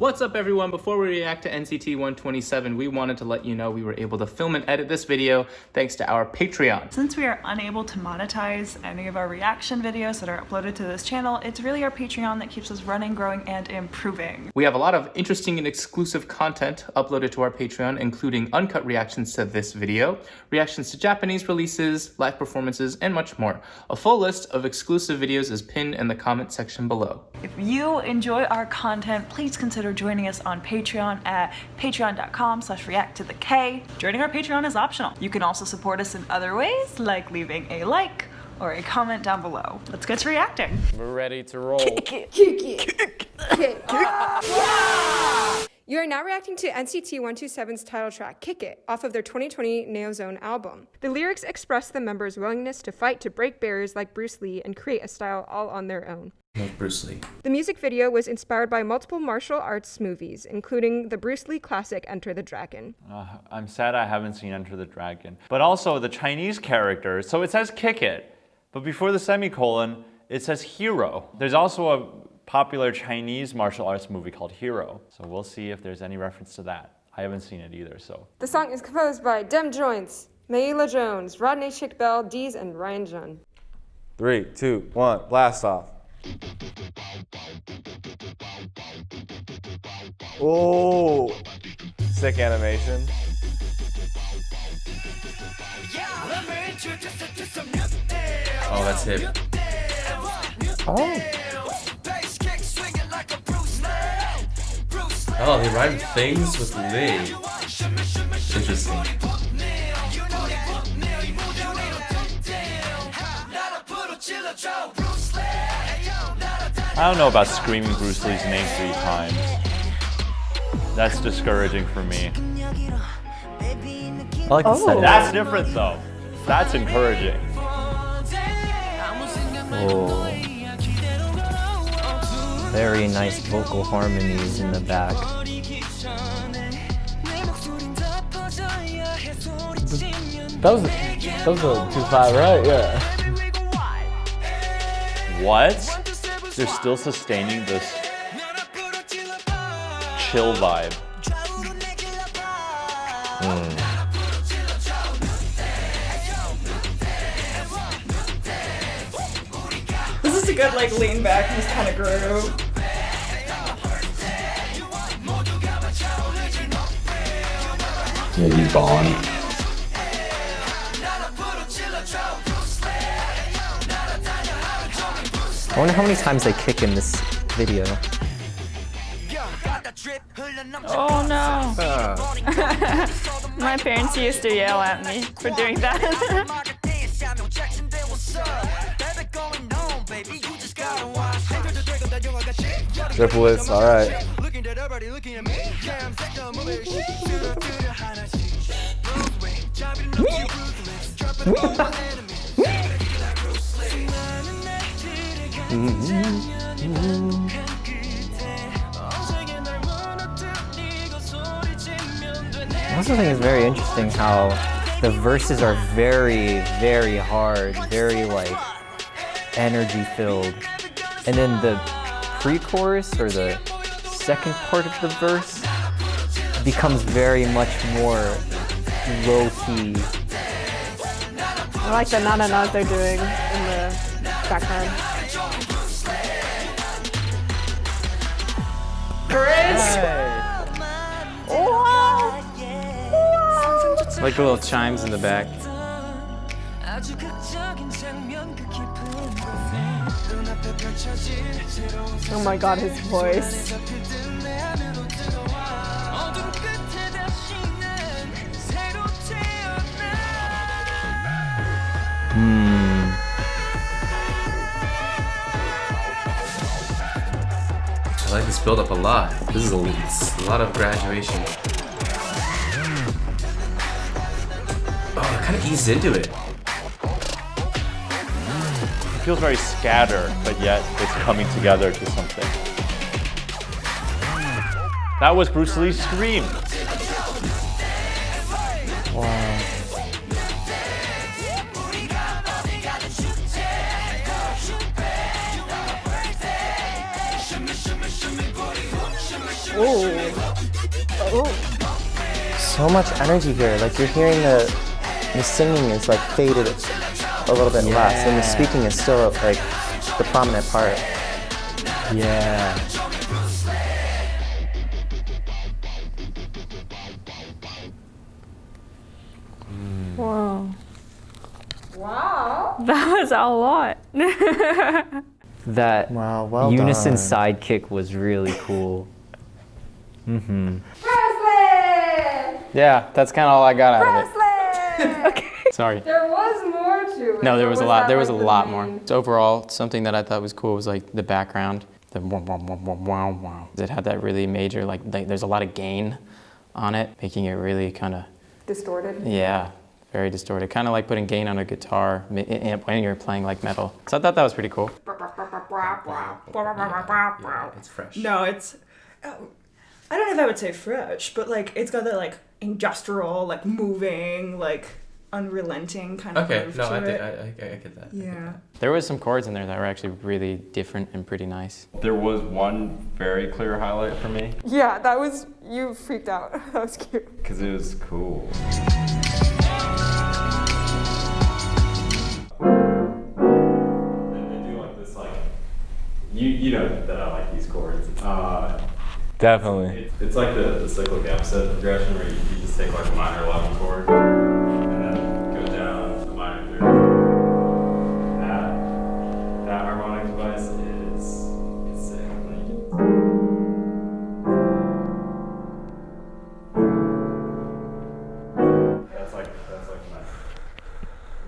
What's up everyone? Before we react to NCT 127, we wanted to let you know we were able to film and edit this video thanks to our Patreon. Since we are unable to monetize any of our reaction videos that are uploaded to this channel, it's really our Patreon that keeps us running, growing, and improving. We have a lot of interesting and exclusive content uploaded to our Patreon, including uncut reactions to this video, reactions to Japanese releases, live performances, and much more. A full list of exclusive videos is pinned in the comment section below. If you enjoy our content, please consider joining us on Patreon at patreon.com/reacttothek. Joining our Patreon is optional. You can also support us in other ways, like leaving a like or a comment down below. Let's get to reacting. We're ready to roll. You are now reacting to NCT 127's title track, Kick It, off of their 2020 Neozone album. The lyrics express the members' willingness to fight to break barriers like Bruce Lee and create a style all on their own. Like Bruce Lee. The music video was inspired by multiple martial arts movies, including the Bruce Lee classic Enter the Dragon. I'm sad I haven't seen Enter the Dragon. But also the Chinese characters, so it says Kick It, but before the semicolon, it says Hero. There's also a popular Chinese martial arts movie called Hero, so we'll see if there's any reference to that. I haven't seen it either, so. The song is composed by Dem Joints, Mayla Jones, Rodney Chick-Bell, Deez, and Ryan Jun. 3, 2, 1, blast off. Oh, sick animation. Oh, that's hip. Oh. Oh, they rhymed things with Lee. Interesting. I don't know about screaming Bruce Lee's name 3 times. That's discouraging for me. I like the setting. That's different though. That's encouraging. Oh. Very nice vocal harmonies in the back. That was a 2-5, right? Yeah. What? They're still sustaining this chill vibe. This is a good like lean back and just kind of groove. Yeah, you Bond. I wonder how many times they kick in this video. Oh no! My parents used to yell at me for doing that. Triplets, alright. I also think it's very interesting how the verses are very, very hard, very like energy filled. And then the pre-chorus or the second part of the verse becomes very much more low-key. I like the na-na-nas they're doing in the background. Like the little chimes in the back. Oh my god, his voice. I like this build up a lot. This is a lot of graduation. Oh, it kind of eased into it. It feels very scattered, but yet it's coming together to something. That was Bruce Lee's scream. Wow. So much energy here. Like you're hearing the singing is like faded a little bit less, and the speaking is still like the prominent part. Yeah. Whoa. Wow. That was a lot. That Wow, well unison done. sidekick was really cool. Presley! Yeah, that's kind of all I got out of Presley! it. Sorry. There was more to it. No, there or was a lot. that, There was a like, the lot more. main- So overall, something that I thought was cool was like the background. The wow, wow, wow, wow, wow, wow. It had that really major, like there's a lot of gain on it, making it really kind of, Distorted. yeah, very distorted. Kind of like putting gain on a guitar when you're playing like metal. So I thought that was pretty cool. It's fresh. No, it's. I don't know if I would say fresh, but like it's got that like industrial, like moving, like unrelenting kind of Okay, groove no, to I it. get that. Yeah. There was some chords in there that were actually really different and pretty nice. There was one very clear highlight for me Yeah, that was, you freaked out. That was cute. because it was cool. They do like this, like you know that I like these chords. Definitely. It's like the cyclic episode progression where you just take like a minor 11 chord and then go down a minor 3. That harmonic device is sick. That's like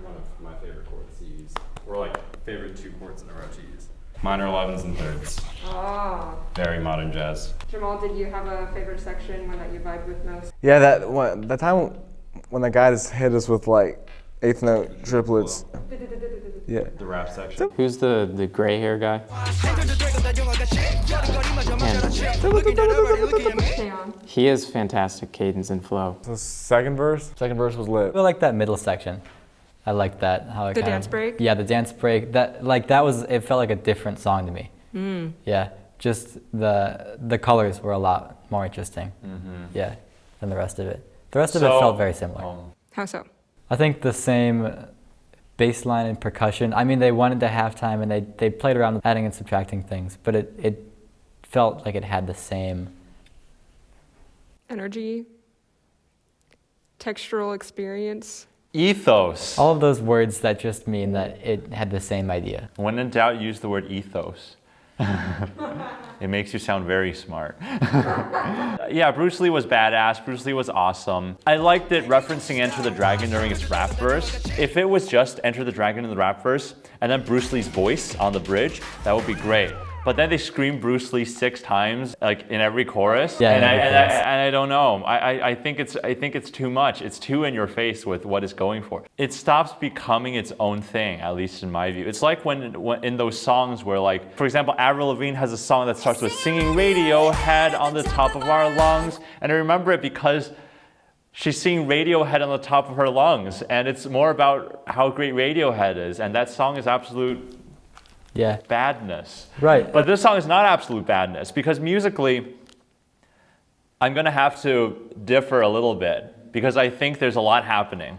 one of my favorite chords to use. Or like favorite 2 chords in a row to use. Minor 11s and 3rds. Oh. Very modern jazz. Jamal, did you have a favorite section, one that you vibed with most? Yeah, that time when the guy just hit us with like 8th note triplets. Yeah. The rap section. Who's the gray hair guy? Taeyeon. He has fantastic cadence and flow. The second verse was lit. I like that middle section. I like that how it The kind dance of, break? Yeah, the dance break. That was it felt like a different song to me. Yeah, just the colors were a lot more interesting. Yeah, than the rest of it. The rest of it felt very similar. How so? I think the same bass line and percussion. I mean, they went into halftime and they played around with adding and subtracting things, but it felt like it had the same Energy, textural experience. Ethos. all of those words that just mean that it had the same idea. When in doubt, use the word ethos. It makes you sound very smart. Yeah, Bruce Lee was badass. Bruce Lee was awesome. I liked it referencing Enter the Dragon during its rap verse. If it was just Enter the Dragon in the rap verse and then Bruce Lee's voice on the bridge, that would be great. But then they scream Bruce Lee 6 times, like in every chorus. Yeah, and, in every chorus. I don't know. I think it's too much. It's too in your face with what it's going for. It stops becoming its own thing, at least in my view. It's like when in those songs where, like, for example, Avril Lavigne has a song that starts with singing Radiohead on the top of our lungs, and I remember it because she's singing Radiohead on the top of her lungs, and it's more about how great Radiohead is, and that song is absolute Yeah. badness. Right. But this song is not absolute badness because musically, I'm gonna have to differ a little bit because I think there's a lot happening.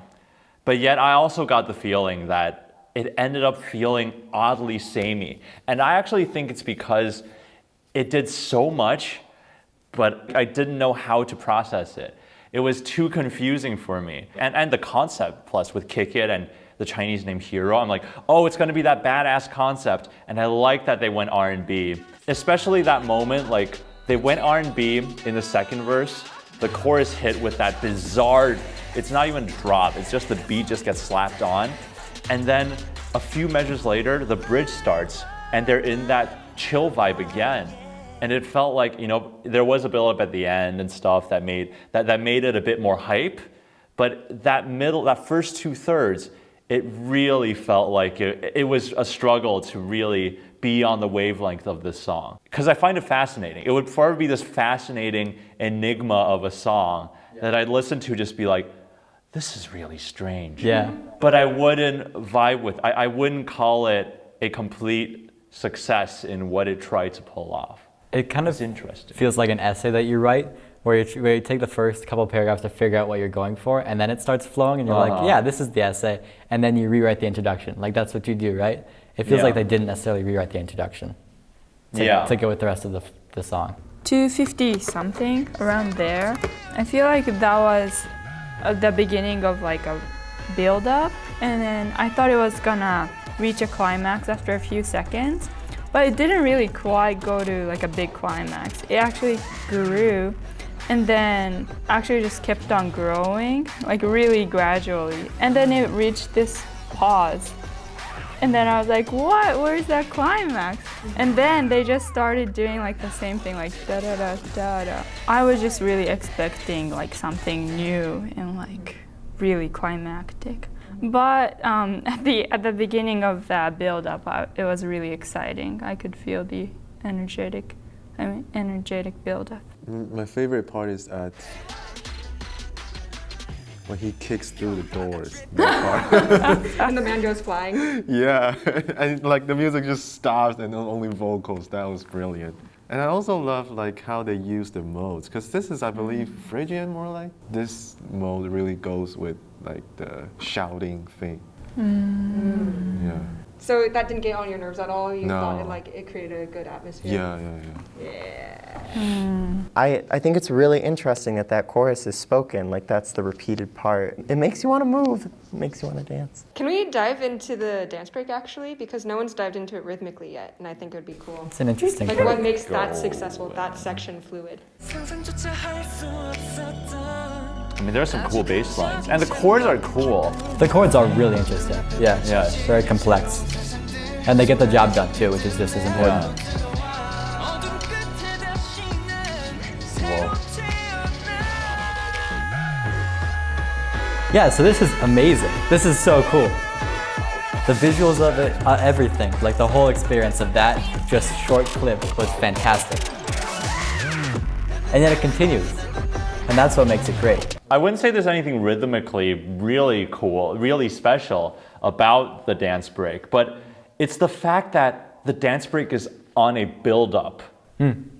But yet I also got the feeling that it ended up feeling oddly samey. And I actually think it's because it did so much, but I didn't know how to process it. It was too confusing for me. And the concept plus with Kick It and the Chinese name Hero, I'm like, oh, it's gonna be that badass concept. And I like that they went R&B. Especially that moment, like they went R&B in the second verse. The chorus hit with that bizarre, it's not even a drop, it's just the beat just gets slapped on. And then a few measures later, the bridge starts and they're in that chill vibe again. And it felt like, you know, there was a build up at the end and stuff that made it a bit more hype. But that first 2/3, it really felt like it was a struggle to really be on the wavelength of this song. Because I find it fascinating. It would forever be this fascinating enigma of a song that I'd listen to just be like, this is really strange. Yeah. But I wouldn't vibe with, I wouldn't call it a complete success in what it tried to pull off. It kind It's of interesting. feels like an essay that you write, where you take the first couple paragraphs to figure out what you're going for, and then it starts flowing, and you're like, yeah, this is the essay, and then you rewrite the introduction. Like that's what you do, right? It feels Yeah. like they didn't necessarily rewrite the introduction to go with the rest of the song. 250 something around there. I feel like that was the beginning of like a build up, and then I thought it was gonna reach a climax after a few seconds, but it didn't really quite go to like a big climax. It actually grew and then actually just kept on growing, like really gradually. And then it reached this pause. And then I was like, what? Where's that climax? And then they just started doing like the same thing, like da da da da da. I was just really expecting like something new and like really climactic. But at the beginning of that build-up, it was really exciting. I could feel the energetic build-up. My favorite part is when he kicks through the doors. That part. And the man goes flying. Yeah, and like the music just stops and only vocals. That was brilliant. And I also love like how they use the modes, because this is, I believe, Phrygian more like. This mode really goes with like the shouting thing. Yeah. So that didn't get on your nerves at all? You No. thought it created a good atmosphere? Yeah. I think it's really interesting that chorus is spoken, like that's the repeated part. It makes you want to move, it makes you want to dance. Can we dive into the dance break actually? Because no one's dived into it rhythmically yet, and I think it would be cool. It's an interesting Like part. what makes that successful, that section fluid? I mean, there are some cool bass lines, and the chords are cool. The chords are really interesting. Yeah, Yeah. very complex. And they get the job done too, which is just as important. Whoa. Yeah, so this is amazing. This is so cool. The visuals of it, everything, like the whole experience of that just short clip was fantastic. And then it continues, and that's what makes it great. I wouldn't say there's anything rhythmically really cool, really special about the dance break, but it's the fact that the dance break is on a build-up.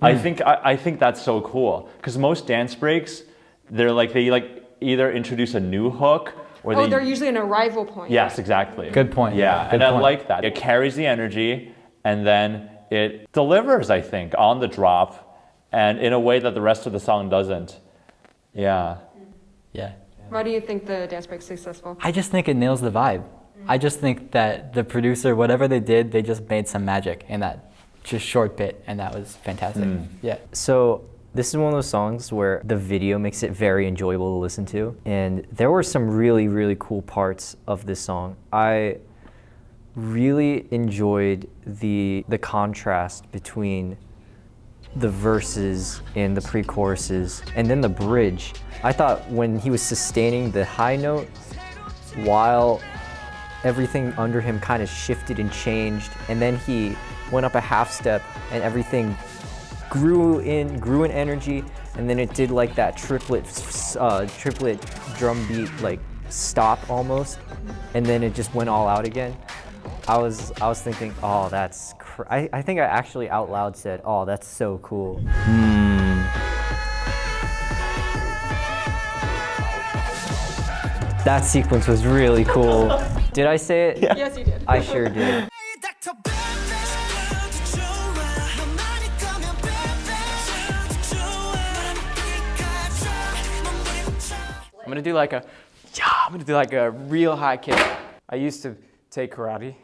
I think that's so cool, because most dance breaks, they either introduce a new hook or They're usually an arrival point. Yes, exactly. Good point. Yeah, Good and I point. like that. It carries the energy, and then it delivers, I think, on the drop, and in a way that the rest of the song doesn't. Yeah. Yeah. Why do you think the dance break's successful? I just think it nails the vibe. I just think that the producer, whatever they did, they just made some magic in that just short bit, and that was fantastic. Yeah. So this is one of those songs where the video makes it very enjoyable to listen to. And there were some really, really cool parts of this song. I really enjoyed the contrast between the verses and the pre-choruses and then the bridge. I thought when he was sustaining the high note while everything under him kind of shifted and changed, and then he went up a half step and everything grew in energy, and then it did like that triplet drum beat, like stop almost, and then it just went all out again. I was thinking, oh, that's I think I actually out loud said, oh, that's so cool. That sequence was really cool. Did I say it? Yeah. Yes, you did. I sure did. I'm gonna do like a real high kick. I used to take karate.